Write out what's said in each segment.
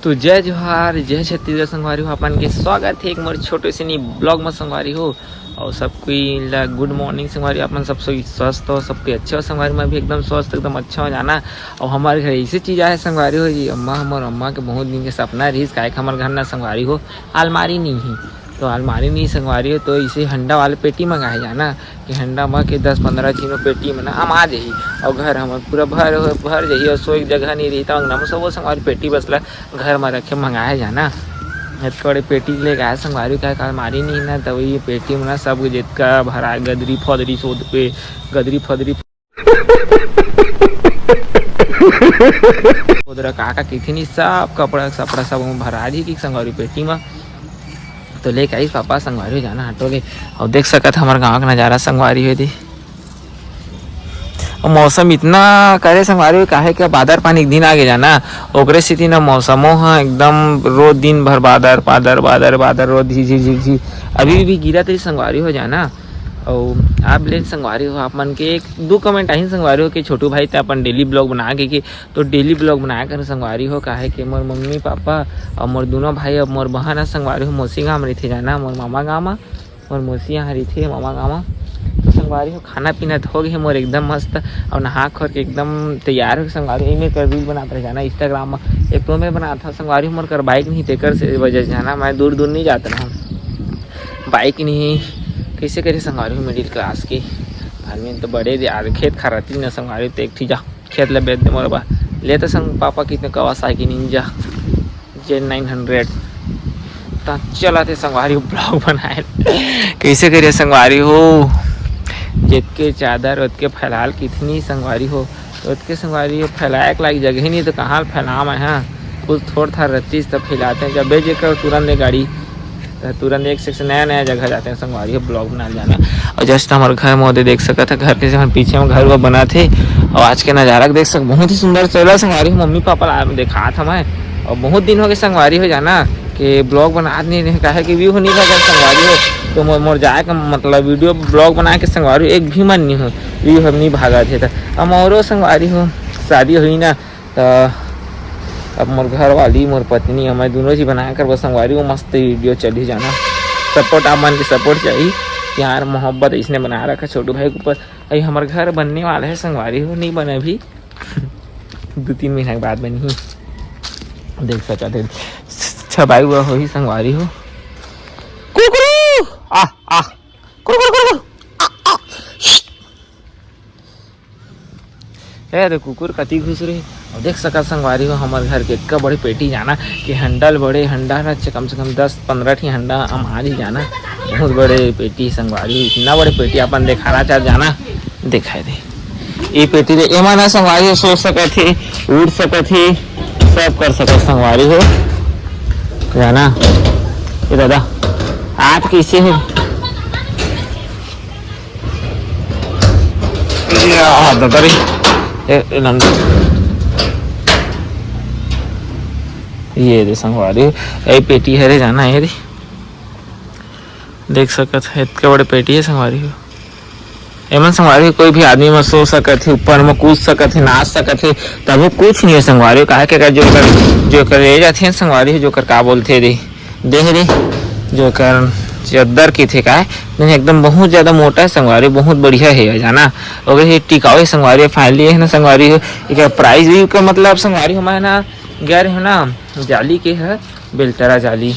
तो जय जोहार जय छत्तीसगढ़ संगवारी हो अपन के स्वागत है एक मोर छोटे से नी ब्लॉग में संगवारी हो और सब कोई ला गुड मॉर्निंग संगवारी अपन सब स्वस्थ हो सबके अच्छे हो संगवारी में भी एकदम स्वस्थ एकदम अच्छा हो जाना। और हमारे घर ऐसी चीज़ आए संगवारी हो जी अम्मा के बहुत दिन के सपना रही काय हमारे घर ना संगवारी हो अलमारी नहीं है तो अलमारी नहीं संगवारी हो तो इसे हंडा वाले पेटी मंगाए जाना कि हंडा में के 10-15 चीनों पेटी में ना हम आ जाही और घर हमारे पूरा भर जाही और सो एक जगह नहीं रही तो नम सब वो संगवारी पेटी बसला घर में रखे मंगाए जाना बड़े पेटी ले गए संगवारी का अलमारी नहीं ना तो ये पेटी में ना सब जितका भरा गदरी फदरी सोद पे गदरी फदरी उधर काका कितनी सब कपड़ा सपड़ा सब भरा दी कि संगवारी पेटी में तो लेके आई पापा संगवारी जाना हटोगे और देख सकत हमारे गाँव का नज़ारा संगवारी है दी और मौसम इतना करे संगवारी काहे के बादर पानी दिन आगे जाना ओकरे स्थिति ना मौसमों हाँ एकदम रोज दिन भर बादर बादर बादर बादर रोज झी अभी भी गिरा तो संगवारी हो जाना। और आप ले संगवारी हो आप मन के 1-2 कमेंट आई संगवारी हो कि छोटू भाई तो अपन डेली ब्लॉग बना के तो डेली ब्लॉग बना कर संगवारी हो काहे कि मोर मम्मी पापा और मोर दोनों भाई और मोर बहन संगवारी हो मौसी गाँव में रही जाना मोर मामा गाँव में मोर मौसी यहाँ रही मामा गाँव में तो संगवारी हो खाना पीना हो गए मोर एकदम मस्त और नहा खोर के एकदम तैयार हो संगवारी में कर रील बनाता रह जाना इंस्टाग्राम में एक तो मैं बनाता था संगवारी मोर कर बाइक नहीं तेकर से वजह से जाना मैं दूर नहीं जाता रहा बाइक नहीं कैसे करे संगवारी हो मिडिल क्लास की आदमी तो बड़े खेत खराती न संगवारी तो एक जा खेत ले बेच दे मोर बा ले तो संग पापा कितने कवासाकी निंजा जेन 900 तो चला थे संगवारी हो ब्लॉग बनाए कैसे करे संगवारी हो जितके चादर उतके फैलाल कितनी संगवारी हो उतके संगवारी हो फैलाए के लायक जगह ही नहीं तो कहाँ फैला मैं हाँ कुछ थोड़ा था रत्तीस तब फैलाते हैं जब बेच कर तुरंत गाड़ी तुरंत एक से नया जगह जाते हैं संगवारी हो ब्लॉग बना जाना। और जस्ट हमारे घर में देख सका था घर के पीछे में घर वो बना थे और आज के नज़ारा देख सक बहुत ही सुंदर चला संगवारी हो मम्मी पापा देखा था मैं और बहुत दिन हो गए संगवारी हो जाना कि ब्लॉग बना नहीं कहा कि व्यू नहीं लगा संगवारी हो तो मोर जाए का मतलब वीडियो ब्लॉग बना के संगवारी हो एक भी मन नहीं हो व्यू हम नहीं भागा थे अब मोरो संगवारी हो शादी हुई ना तो अब मोर घर वाली मोर पत्नी हमारे दोनों ही बना कर वो संगवारी हो मस्त वीडियो चली जाना सपोर्ट आप मन के सपोर्ट चाहिए प्यार मोहब्बत इसने बना रखा छोटू भाई के ऊपर अभी हमारे घर बनने वाला है संगवारी हो नहीं बने अभी 2-3 महीने के बाद बनी देख सका थे छबाई हुआ हो ही संगवारी हो कुकुरू आ आ कुकुरू अरे कुकुर कति घुस रही और देख सका संगवारी हो हमारे घर के इतना बड़ी पेटी जाना कि हंडल बड़े हंडा ना कम से कम 10-15 ठी हंडा हम आज ही जाना बहुत बड़े पेटी संगवारी इतना बड़े पेटी अपन दिखाना चाह जाना दिखाई दे ये पेटी रे एमा ना संगवारी हो सो सकत थे उड़ सकत थे सब कर सकत संगवारी हो जाना ये दादा आप कैसे है दादा ये दे संगवारी यही पेटी है रे जाना है रे देख सकत है इतने बड़े पेटी है संगवारी हो एमन संगवारी कोई भी आदमी में सो सकत है ऊपर में कूद सकत है नाच सकत है तब कुछ नहीं है संगवारी कहा के जो कर ले जाते हैं संगवारी जो कर का बोलते रे देह रे जो कर चद्दर की थे का है एकदम बहुत ज़्यादा मोटा है संगवारी बहुत बढ़िया है जाना अगर ये टिकाऊ है संगवारी फाइनली है ना संगवारी हो प्राइस भी का मतलब संगवारी हमारे ना गैर है ना जाली के है बेल्टरा जाली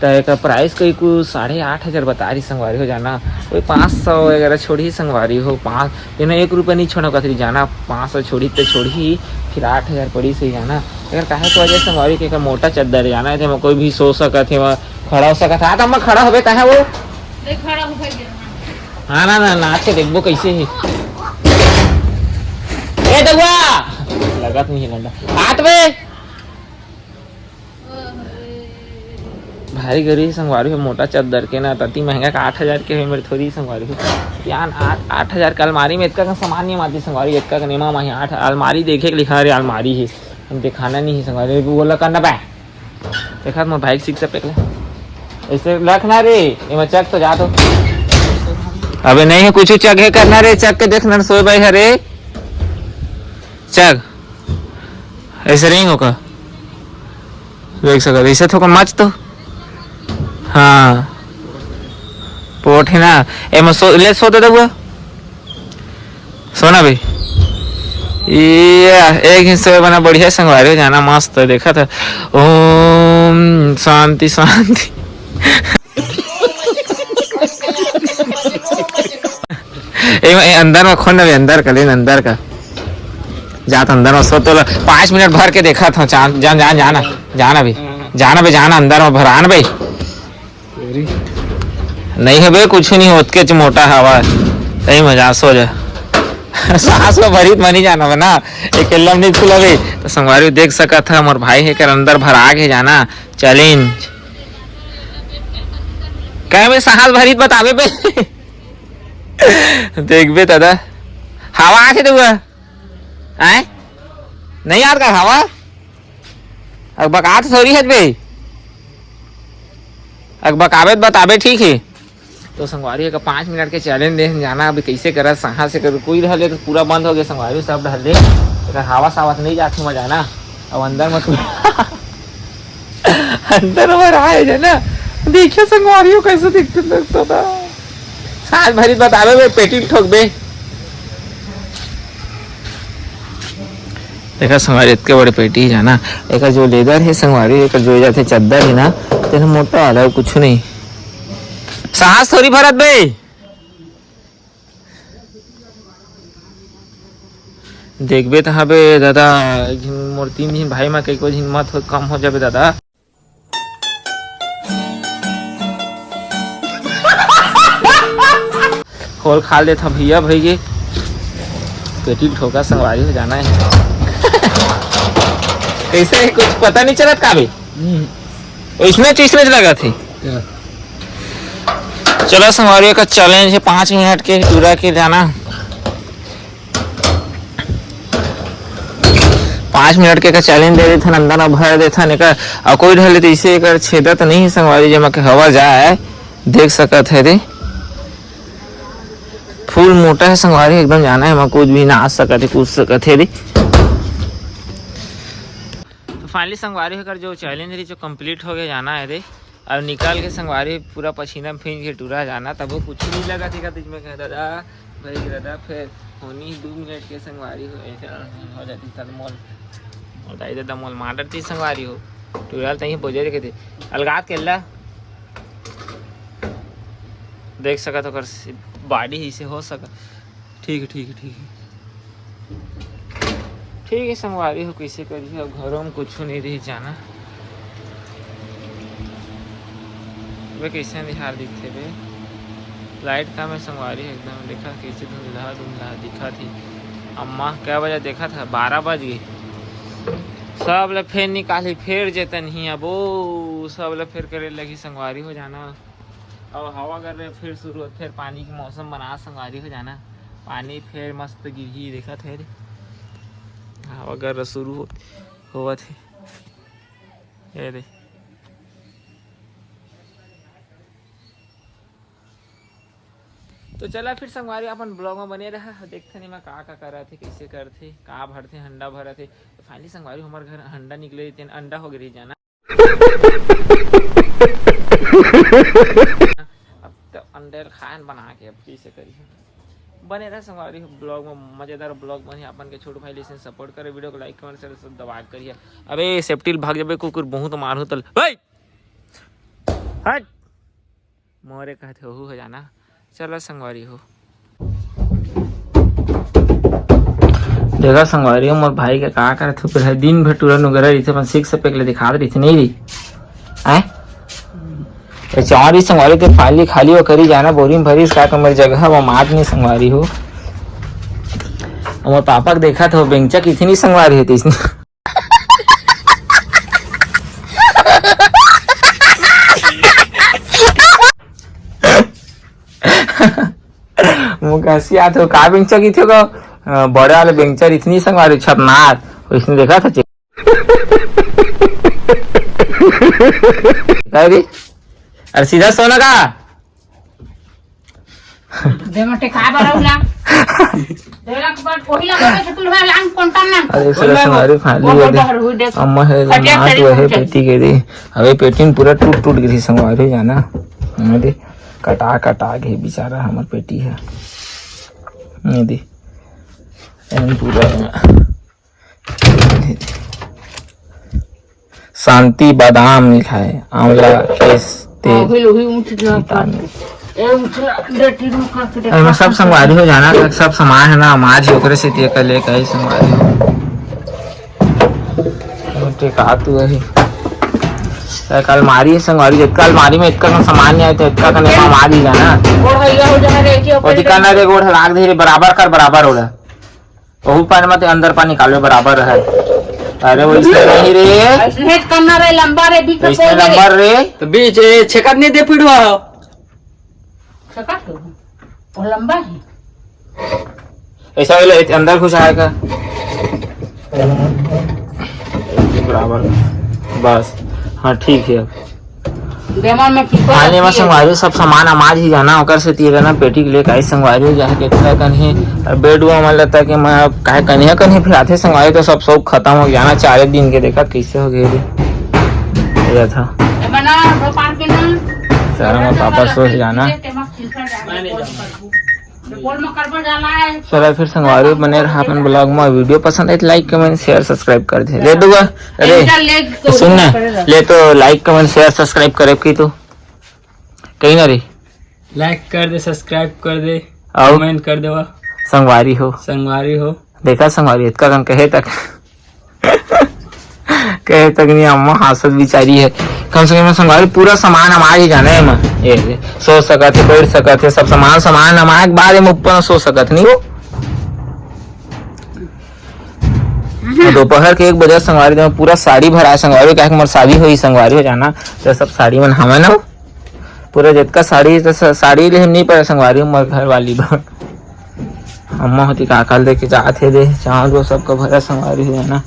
तो एक प्राइस कोई कुछ 8,500 बता रही संगवारी हो जाना कोई 500 वगैरह छोड़ी संगवारी हो 5 1 रुपये नहीं छोड़ा कतरी जाना 500 छोड़ी तो छोड़ी फिर 8,000 पड़ी से जाना अगर कहे तो वजह संगवारी के मोटा चद्दर जाना है कोई भी सो सकत है खड़ा हो सकता था तो खड़ा हो कहा वो हाँ ना नाच के देखबो कैसे है ए दगुआ लगत नहीं लंडा हाथ में भारी गरी संगवारी हो मोटा चद्दर के ना तती महंगा का 8,000 के है मेरे थोड़ी संगवारी हो यान 8,000 का अलमारी में इतना का सामान नहीं आती संगवारी इतना का नेमा माही 8 अलमारी देखे के लिखा रे अलमारी है हम दिखाना नहीं है संगवारी बोला करना पाए देखा मैं बाइक सीख सकते ऐसे रखना रे ये चक तो जा तो अबे नहीं है कुछ चक है करना रे चक के देखना सोए भाई हरे चक ऐसे नहीं होगा देख सको ऐसे थोड़ा मच तो हाँ पोट है ना एम ले सो दे हुआ सोना भाई ये एक हिस्से में बना बढ़िया संगवारी जाना मस्त देखा था ओम शांति शांति अंदर में खोलना भी अंदर का लेन अंदर का जात अंदर में सो तो 5 मिनट भर के देखा था जान जान जाना जाना भी जाना अंदर में भरान भाई नहीं है भाई कुछ नहीं होत के मोटा हवा सही मजा सो जा सांस में भरी मनी जाना बना एक लम नहीं खुला भाई तो संगवारी देख सका था मोर भाई है कर अंदर भरा के जाना चैलेंज क्या भाई सांस भरी बतावे बे देख बे दादा हवा आके तो आए नहीं यार का हवा अब बका तो थोड़ी है भाई अब बकावे बतावे ठीक है तो संगवारी का 5 मिनट के चैलेंज दे जाना अभी कैसे करा सहा से कर कोई रहले तो पूरा बंद हो गया संगवारी सब ढले अगर हवा सावत नहीं जाती मजा ना अब अंदर में अंदर में रहा ना देखिए संगवारी कैसे दिखते लगता था सांस भरी बतावे बे पेटी ठोक बे देखा संगवारी इतने बड़े पेटी जाना एक जो लेदर है संगवारी एक जो जाते चद्दर है ना तेना मोटा वाला कुछ नहीं सांस थोड़ी भरत बे देखबे तो बे दादा मोर 3 दिन भाई में कई को हिम्मत हो कम हो जाबे दादा खोल खा ले था भैया भैया पेटी ठोका संगवारी हो जाना है कैसे कुछ पता नहीं चलत का बे इसमें तीसरे लगा थी चलो संगवारी का चैलेंज है 5 मिनट के पूरा के जाना 5 मिनट के का चैलेंज दे देता अंदर भर देता ने का और कोई ढले तो इसे कर छेदा तो नहीं संगवारी जमा के हवा जाए देख सकत है रे फूल मोटा है संगवारी एकदम जाना है कुछ भी ना आ सकते कूद सकते रे तो फाइनली संगवारी होकर जो चैलेंज रही जो कंप्लीट हो गया जाना है रे अब निकाल के संगवारी पूरा पसीना भींज के टूरा जाना तब वो कुछ नहीं लगा थी तुझमें कह दादा भाई दादा फिर होनी 2 मिनट के संगवारी हो जाती था मॉल बताई दादा मॉल माडर थी संगवारी हो टूराल तहीं बोझे के थे अलगात केला देख सका तो कर बॉडी ही से हो सका ठीक है संगवारी हो कैसे करिए अब घरों में कुछ नहीं रही जाना वे कैसे निहार दिखते वे लाइट का मैं संगवारी एकदम देखा कैसे धुंधला दिखा थी अम्मा क्या बजे देखा था 12 बज गई सब ले फिर निकाली फिर जेतन ही अब वो सब ले फिर करे लगी संगवारी हो जाना अब हवा कर रहे फिर शुरू फिर पानी की मौसम बना संगवारी हो जाना पानी फिर मस्त गिरी देखा थे हवा कर शुरू हुआ थे ये दे तो चला फिर संगवारी अपन ब्लॉग में बने रहा देखते नहीं मैं का कर रहे थे कैसे करते का भरते अंडा भरे थे तो फाइनली संगवारी हमारे घर अंडा निकले थे अंडा हो गई जाना अब तो अंडे खान बना के अब कैसे करिए बने रहे संगवारी ब्लॉग में मजेदार ब्लॉग बने अपन के छोटे भाई से सपोर्ट करे वीडियो को लाइक कमेंट शेयर सब दबा करिए अबे सेफ्टी भाग जाबे कुकुर बहुत मारू तल हट मोरे कहते हो जाना चलो संगवारी हो देखा संगवारी हो मोर भाई के का करे थे फिर दिन भर टूरन वगैरह रही थे अपन 6 पैक ले दिखा रही थी नहीं रही हैं ए चारी संगवारी के फाली खाली हो करी जाना बोरिंग भरी इसका तो मेरी जगह वो मार नहीं संगवारी हो मोर पापा को देखा था बेंचा कितनी संगवारी है इसने मुझे याद हो का बेंचा की थी को बड़े वाले बेंचर इतनी संगवारी छपनार उसने देखा था अरे सीधा सोना का देमटे काय बरवला देला कबाट पहिला गए छतुल भाई लांग कोंटा ना अरे सर संगारी फाली दे अम्मा है मां तो है पेटी के दे अबे पेटी पूरा टूट टूट गई संगवारी जाना दे कटा कटा के बेचारा हमर पेटी है ये दे पूरा शांति बादाम लिखा है आंवला केस तेल मैं सब संगवारी हो जाना सब सामान है ना माज ओकरे से ते कर ले कई संगवारी हो टेका तू है कल मारी है संगवारी जितना अलमारी में इतना सामान नहीं आया तो इतना का नहीं मार ही जाना और दिखाना रे गोड़ लाग धीरे बराबर कर बराबर हो रहा बहुत पानी मत अंदर पानी निकालो बराबर है अरे वो इसमें नहीं रे इसने करना रे लंबा रे बीच में इसमें लंबा रे तो बीच छेकत नहीं दे पिड़वा छेकत वो लंबा है ऐसा वाला अंदर घुस आएगा बराबर बस हाँ ठीक है बेमान में ठीक खाने में संगवारी सब सामान अमाज ही जाना ओकर से तीर ना पेटी के लिए काई संगवारी हो जाए कितना कन्हे बेड वो मन लगता कि मैं काहे कन्हे कन्हे फिर आते संगवारी तो सब सब खत्म हो जाना 4 दिन के देखा कैसे हो गए रे था बना पान के ना सारा में पापा सो जाना चलो फिर संगवारी बने रहा अपन ब्लॉग में वीडियो पसंद आए तो लाइक कमेंट शेयर सब्सक्राइब कर दे ले दूंगा अरे सुन ना ले तो लाइक कमेंट शेयर सब्सक्राइब करे की तो कहीं ना रे लाइक कर दे सब्सक्राइब कर दे और कमेंट कर देवा संगवारी हो देखा संगवारी इतना कन कहे तक नहीं अम्मा हासत बिचारी है कम से कम संगवारी पूरा सामान हमारे ही जाने है ये सो सकत है बैठ सकत है सब सामान हमारे बारे में ऊपर सो सकत नहीं हो दोपहर के 1 बजे संगवारी में पूरा साड़ी भरा संगवारी का मोर शादी हुई संगवारी हो जाना तो सब साड़ी मन हमें ना पूरा जितना साड़ी तो साड़ी ले नहीं पड़े संगवारी मोर घर वाली अम्मा होती काकल दे के जाते दे चावल वो सबका भरा संगवारी हो जाना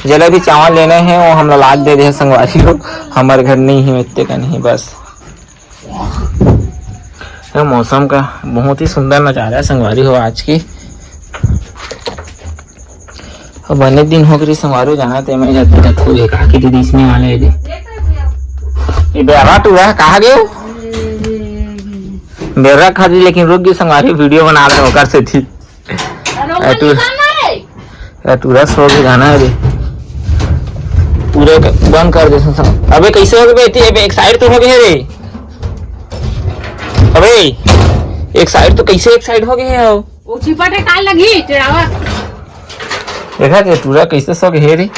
जला भी चावल लेने हैं वो हम लाद दे दे संगवारी को हमारे घर नहीं है इतने का नहीं बस मौसम का बहुत ही सुंदर नजारा है संगवारी हो आज की बने दिन हो गई संगवारी जाना तो मैं जाते काकी दीदी इसमें वाले ये बेरा टूरा कहा गए बेरा खा दी लेकिन रुक गई संगवारी वीडियो बना रहे होकर से थी टूरा सो भी गाना है पूरे बंद कर दे अबे कैसे हो गए अबे एक साइड तो हो गए रे अबे एक साइड तो कैसे एक साइड हो गए है वो चिपटे काल लगी टेढ़ावा देखा कि पूरा कैसे सो गए रे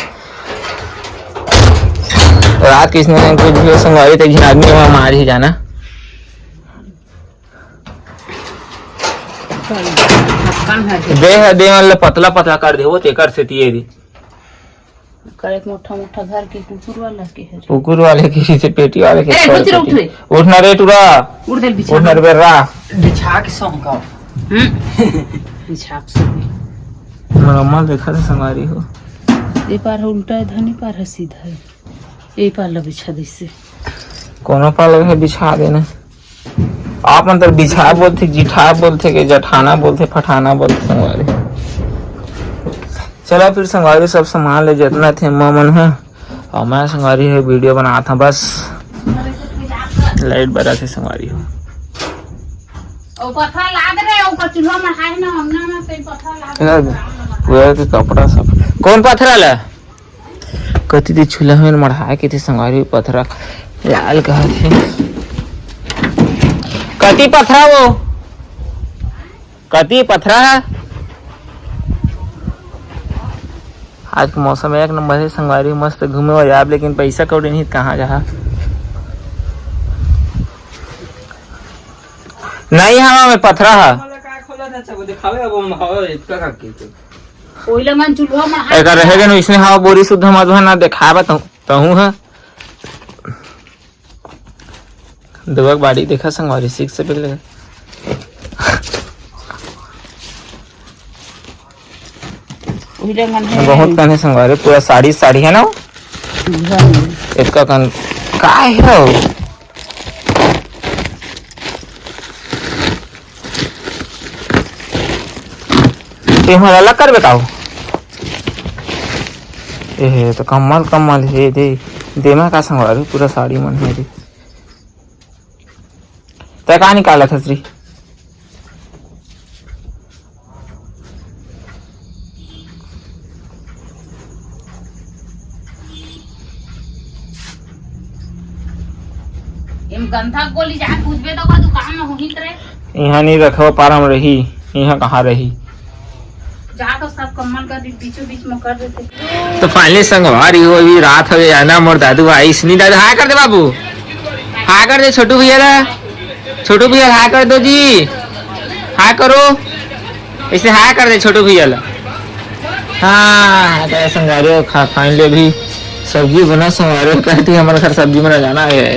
रात किसने कुछ भी संगवारी तक आदमी वहां मार ही जाना दे मतलब पतला पतला कर दे वो तेकर से तिये दी करे मोटा मोटा घर के कुकुर वाले की से पेटी वाले के उठना रे टूरा उठना रे बेरा बिछा के सो का बिछा के मम्मा देखा था संगवारी हो ये पार उल्टा है धनी पार है सीधा है ये पार ला बिछा दे से कोनो पार लगे बिछा देना आप अंदर बिछा बोलते जिठा बोलते के जठाना बोलते फठाना बोलते संगवारी चला फिर संगवारी सब सामान ले जितना थे मन है और मैं संगवारी है वीडियो बना था बस लाइट बरा थे संगवारी हो पूरा के कपड़ा सब कौन पत्थर ला कति दी छुला में मढ़ाए के थे संगवारी पत्थर लाल कहा थे कति पत्थरा वो कति पत्थरा है आज का मौसम एक नंबर है संगवारी मस्त घूमे हो जाए लेकिन पैसा कौड़ी नहीं कहाँ जहाँ नहीं हवा में पत्थरा है एक रहेगा ना इसने हवा बोरी शुद्ध मधुआ ना दिखावा तहू है दुबक बाड़ी देखा संगवारी 6 से पहले बहुत कने संगवारी पूरा साड़ी है ना इसका कन काय है ये हमारा अलग कर बताओ। ये तो कम्मल कम्मल है दे देमा का संगवारी पूरा साड़ी मन है दे। तय कहाँ निकाला था श्री? एम गंधा गोली जा पूछबे तो का दुकान में होही तरे यहाँ नहीं रखो पारम रही, यहाँ कहाँ रही? जा तो सब कम्मल का बीचों बीच में कर देते। तो फाइनली संगवारी हो, अभी रात हो गया ना, मोर दादू आई नहीं। दादू हाय कर दे बाबू, हाय कर दे छोटू भैया ला, छोटू भैया हाय कर दो जी, हाय करो, इसे हाय कर दे छोटू भैया ला। हाँ तो संगवारी खा फाइनली अभी सब्जी बना। संगवारी कहती है हमारे घर सब्जी बना जाना है।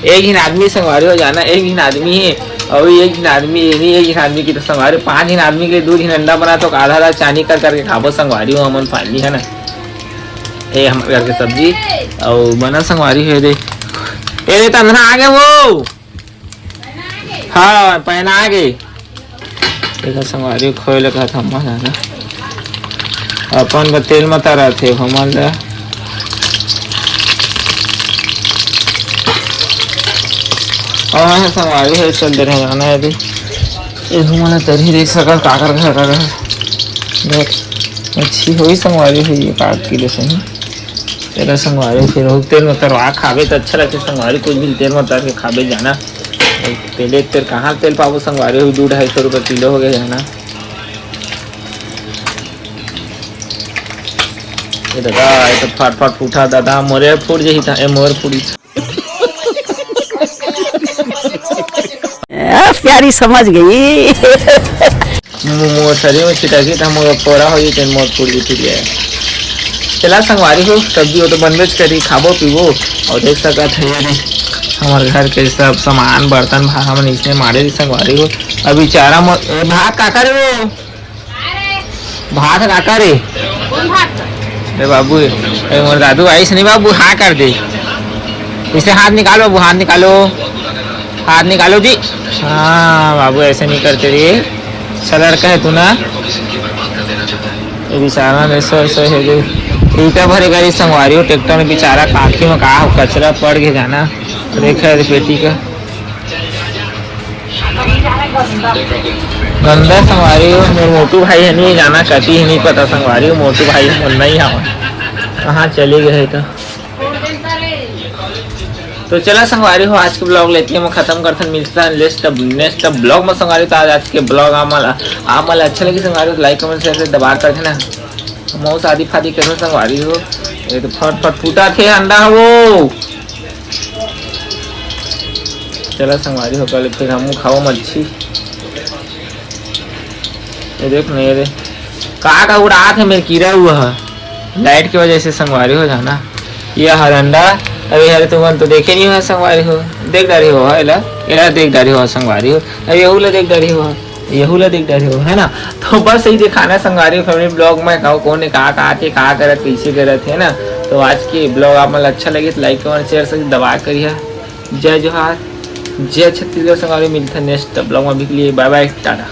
एक ही आदमी संगवारी हो जाना, एक ही आदमी है और एक ही आदमी है नहीं, एक ही आदमी की तो संगवारी 5 ही आदमी के लिए 2 ही अंडा बना तो आधा आधा चानी कर करके खाबो संगवारी हो हमन फाइनली है ना। ये हमारे घर की सब्जी और बना संगवारी है दे। ये तंदना आ गए वो, हाँ पहना आ गए। देखा संगवारी खोए लगा था ना अपन तेल मत रहते हमन और संगवारी है चल दे रहे जाना है अभी। ये घूमना तरी देख सका काकर घर का अच्छी हुई संगवारी हुई है 8 किलो से ही तेरा संगवारी। फिर तेल में तरवा खावे तो अच्छा लगता है संगवारी, कुछ भी तेल में तर के खावे जाना। तेल तेल कहाँ तेल पाबो संगवारी हुई 200-250 रुपये किलो हो गया जाना। ये दादा ये तो फट फट फूटा दादा मोरे फूट जही था, मोर फूटी प्यारी समझ गई। मोर शरीर में छिटा गई था, मोर पोरा हो गई, मोर फूट गई फिर गया। चला संगवारी हो सब्जी हो तो बनबेच करी, खाबो पीबो और देख सका थे हमारे घर के सब सामान बर्तन भाड़ा में इसने मारे दी संगवारी हो। अभी चारा भात काका रे वो भात काका रे अरे बाबू मोर दादू आईस नहीं बाबू, हाँ कर दे इसे, हाथ निकालो बाबू, हाथ निकालो, हाथ निकालो जी। हाँ बाबू ऐसे नहीं करते रे, अच्छा लड़का है तू ना। ये बेचारा ऐसा ऐसा है ईटा भरे गाड़ी संगवारी हो ट्रैक्टर में, बेचारा काखी में कहा कचरा पड़ गया जाना। देखा पेटी का गंदा संगवारी हो। मेरे मोटू भाई है नहीं जाना कटी है नहीं पता संगवारी हो, मोटू भाई बोलना ही आवा कहाँ चले गए तो चला संगवारी हो आज के ब्लॉग लेते हैं मैं खत्म करते मिलता है नेक्स्ट ब्लॉग में संगवारी। तो आज के ब्लॉग आमल अच्छा लगे संगवारी तो लाइक कमेंट शेयर दबा कर थे ना। मऊ शादी फादी कर संगवारी हो। ये तो फट फट फूटा थे अंडा वो। चला संगवारी हो कल फिर हम खाओ मच्छी। ये देख नहीं रे कहा का उड़ा थे मेरे कीड़ा हुआ है लाइट की वजह से संगवारी हो जाना। यह हर अंडा अभी हरे तुम तो देखे नहीं हो संगवारी हो, देख डारी हो एला देख डारी हो संगवारी हो, यहूला देख डारी हो, यहूला देख डारी हो है ना। तो बस यही दिखाना संगवारी फैमिली ब्लॉग में कहो कौन ने कहा के कहा करत कैसे करत है ना। तो आज की ब्लॉग आप मतलब अच्छा लगे तो लाइक कमेंट शेयर से दबा करिए। जय जोहार, जय छत्तीसगढ़। संगवारी मिलता है नेक्स्ट ब्लॉग में, अभी के लिए बाय बाय टाटा।